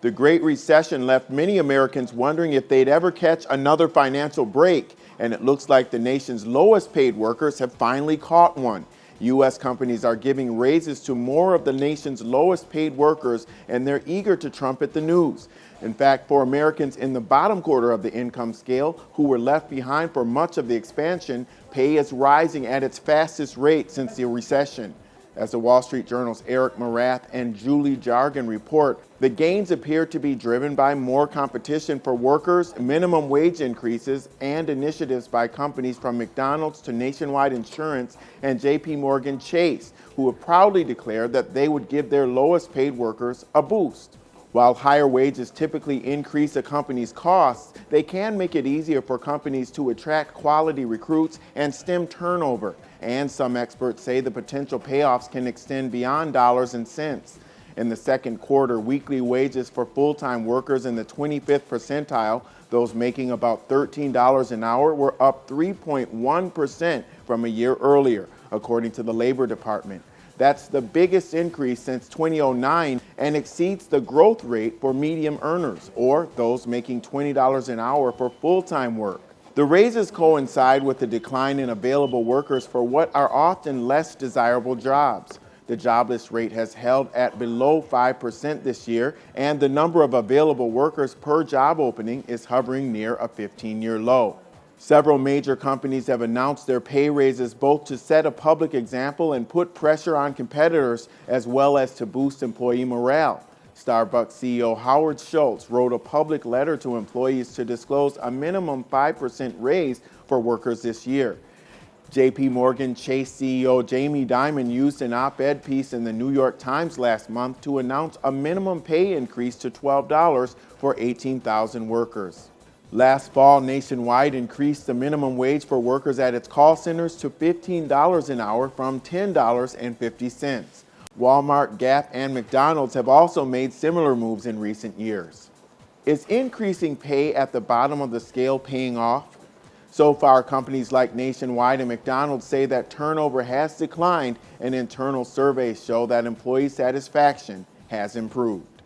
The Great Recession left many Americans wondering if they'd ever catch another financial break, and it looks like the nation's lowest paid workers have finally caught one. U.S. companies are giving raises to more of the nation's lowest paid workers, and they're eager to trumpet the news. In fact, for Americans in the bottom quarter of the income scale who were left behind for much of the expansion, pay is rising at its fastest rate since the recession. As the Wall Street Journal's Eric Morath and Julie Jargon report, the gains appear to be driven by more competition for workers, minimum wage increases, and initiatives by companies from McDonald's to Nationwide Insurance and JP Chase, who have proudly declared that they would give their lowest paid workers a boost. While higher wages typically increase a company's costs, they can make it easier for companies to attract quality recruits and stem turnover. And some experts say the potential payoffs can extend beyond dollars and cents. In the second quarter, weekly wages for full-time workers in the 25th percentile, those making about $13 an hour, were up 3.1% from a year earlier, according to the Labor Department. That's the biggest increase since 2009 and exceeds the growth rate for medium earners, or those making $20 an hour for full-time work. The raises coincide with the decline in available workers for what are often less desirable jobs. The jobless rate has held at below 5% this year, and the number of available workers per job opening is hovering near a 15-year low. Several major companies have announced their pay raises both to set a public example and put pressure on competitors, as well as to boost employee morale. Starbucks CEO Howard Schultz wrote a public letter to employees to disclose a minimum 5% raise for workers this year. JP Chase CEO Jamie Dimon used an op-ed piece in the New York Times last month to announce a minimum pay increase to $12 for 18,000 workers. Last fall, Nationwide increased the minimum wage for workers at its call centers to $15 an hour from $10.50. Walmart, Gap, and McDonald's have also made similar moves in recent years. Is increasing pay at the bottom of the scale paying off? So far, companies like Nationwide and McDonald's say that turnover has declined, and internal surveys show that employee satisfaction has improved.